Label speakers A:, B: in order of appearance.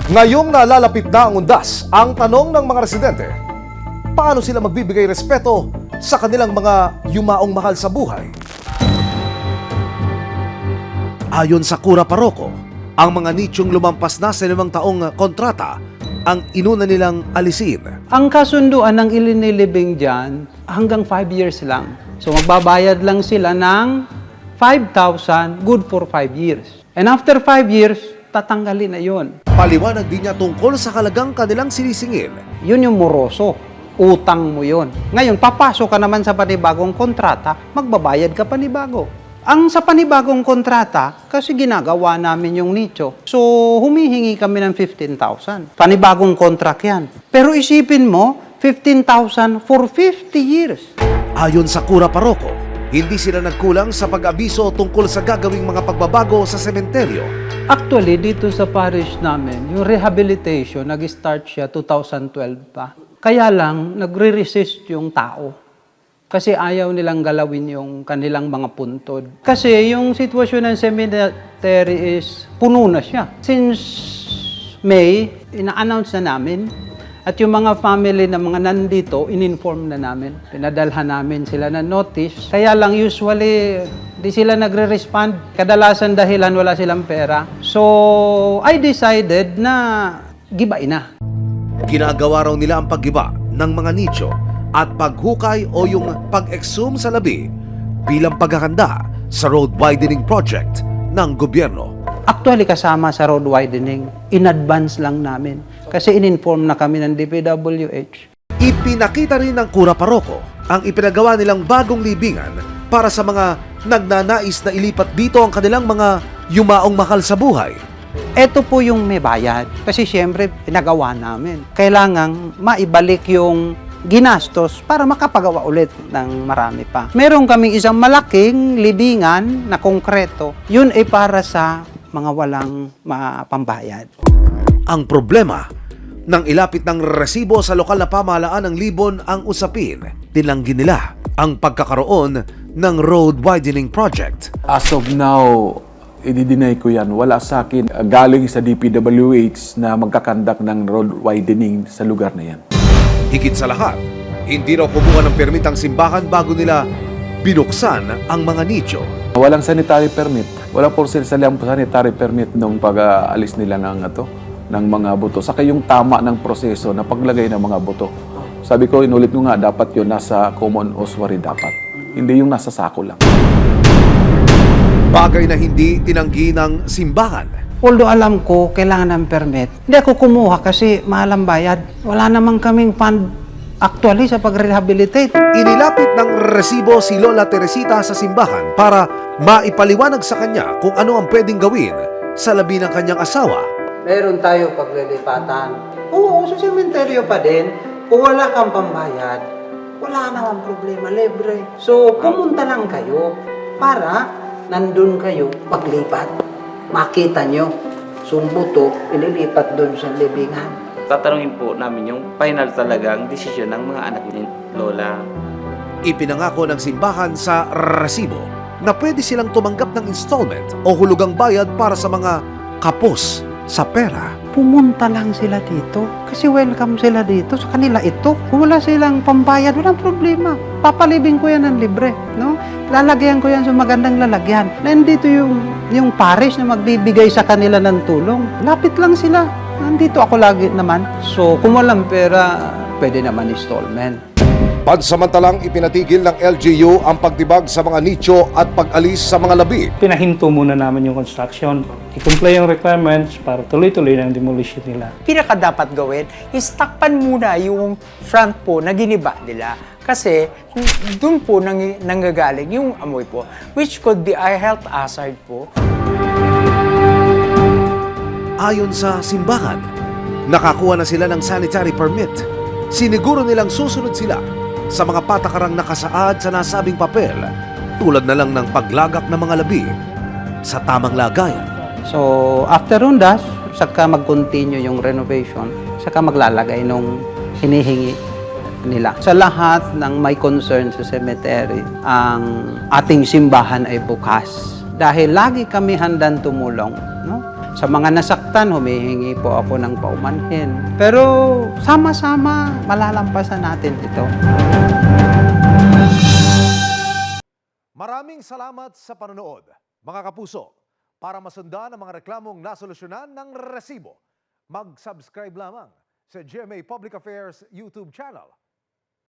A: Ngayong nalalapit na ang undas, ang tanong ng mga residente, paano sila magbibigay respeto sa kanilang mga yumaong mahal sa buhay? Ayon sa Cura Parroco, ang mga nichong lumampas na sa 5 taong kontrata ang inuna nilang alisin.
B: Ang kasunduan ng ilinilibing dyan, hanggang 5 years lang. So magbabayad lang sila ng 5,000, good for 5 years. And after 5 years, tatanggalin na yon.
A: Paliwanag din niya tungkol sa halagang kanilang sinisingil.
B: Yun yung moroso. Utang mo yon. Ngayon, papasok ka naman sa panibagong kontrata, magbabayad ka panibago. Ang sa panibagong kontrata, kasi ginagawa namin yung nicho. So, humihingi kami ng 15,000. Panibagong contract yan. Pero isipin mo, 15,000 for 50 years.
A: Ayon sa Cura Parroco, hindi sila nagkulang sa pag-abiso tungkol sa gagawing mga pagbabago sa sementeryo.
B: Actually, dito sa parish namin, yung rehabilitation, nag-start siya 2012 pa. Kaya lang, nagre-resist yung tao. Kasi ayaw nilang galawin yung kanilang mga puntod. Kasi yung sitwasyon ng cemetery is puno na siya. Since May, ina-announce na namin. At yung mga family na mga nandito, in-inform na namin. Pinadalhan namin sila ng notice. Kaya lang usually, di sila nagre-respond. Kadalasan dahilan wala silang pera. So, I decided na gibain na.
A: Ginagawa raw nila ang paggiba ng mga nicho at paghukay o yung pag-exhume sa labi bilang paghahanda sa road widening project ng gobyerno.
B: Actually, kasama sa road widening, in advance lang namin. Kasi in-inform na kami ng DPWH.
A: Ipinakita rin ng Cura Parroco ang ipinagawa nilang bagong libingan para sa mga nagnanais na ilipat dito ang kanilang mga yumaong mahal sa buhay.
B: Ito po yung may bayad. Kasi siyempre, pinagawa namin. Kailangang maibalik yung ginastos para makapagawa ulit ng marami pa. Meron kaming isang malaking libingan na konkreto. Yun ay para sa mga walang pambayad.
A: Ang problema, nang ilapit ng resibo sa lokal na pamahalaan ng Libon ang usapin, tinanggi nila ang pagkakaroon ng road widening project.
C: As of now, i-deny ko yan. Wala sa akin galing sa DPWH na magkakandak ng road widening sa lugar na yan.
A: Higit sa lahat, hindi raw kumuha ng permit ang simbahan bago nila binuksan ang mga nicho.
C: Walang sanitary permit. Wala po silang sanitary permit nung pag-aalis nila ng mga buto. Saka yung tama ng proseso na paglagay ng mga buto. Sabi ko, inulit ko nga, dapat yun nasa common ossuary dapat. Hindi yung nasa sako lang.
A: Bagay na hindi tinanggi ng simbahan.
B: Although alam ko, kailangan ng permit, hindi ako kumuha kasi mahal ang bayad. Wala namang kaming fund actually sa pag-rehabilitate.
A: Inilapit ng resibo si Lola Teresita sa simbahan para maipaliwanag sa kanya kung ano ang pwedeng gawin sa labi ng kanyang asawa.
B: Meron tayo paglilipatan. Oo, sa sementeryo pa din. Kung wala kang pambayad, wala namang problema, libre. So, pumunta lang kayo para nandun kayo paglipat. Makita nyo, sumbuto, ililipat doon sa libingan.
D: Tatanungin po namin yung final talagang desisyon ng mga anak ni Lola.
A: Ipinangako ng simbahan sa resibo na pwede silang tumanggap ng installment o hulugang bayad para sa mga kapos sa pera.
B: Pumunta lang sila dito kasi welcome sila dito. Sa kanila ito. Kung wala silang pambayad, walang problema. Papalibing ko yan ng libre. No? Lalagyan ko yan sa magandang lalagyan. Nandito yung parish na magbibigay sa kanila ng tulong. Lapit lang sila. Nandito ako lagi naman. So, kung walang pera, pwede naman installment.
A: Pansamantalang ipinatigil ng LGU ang pagtibag sa mga nicho at pag-alis sa mga labi.
E: Pinahinto muna namin yung construction. I-comply yung requirements para tuloy-tuloy ng demolition nila.
F: Pinaka dapat gawin is takpan muna yung front po na giniba nila. Kasi doon po nanggagaling yung amoy po, which could be a health hazard po.
A: Ayon sa simbahan, nakakuha na sila ng sanitary permit. Siniguro nilang susunod sila sa mga patakarang nakasaad sa nasabing papel, tulad na lang ng paglagak ng mga labi sa tamang lagayan.
B: So, after undas, saka mag-continue yung renovation, saka maglalagay nung hinihingi nila. Sa lahat ng may concern sa cemetery, ang ating simbahan ay bukas. Dahil lagi kami handang tumulong. No? Sa mga nasaktan, humihingi po ako ng paumanhin. Pero sama-sama, malalampasan natin ito.
A: Maraming salamat sa panonood, mga kapuso. Para masundan ang mga reklamong nasolusyonan ng resibo, mag-subscribe lamang sa GMA Public Affairs YouTube channel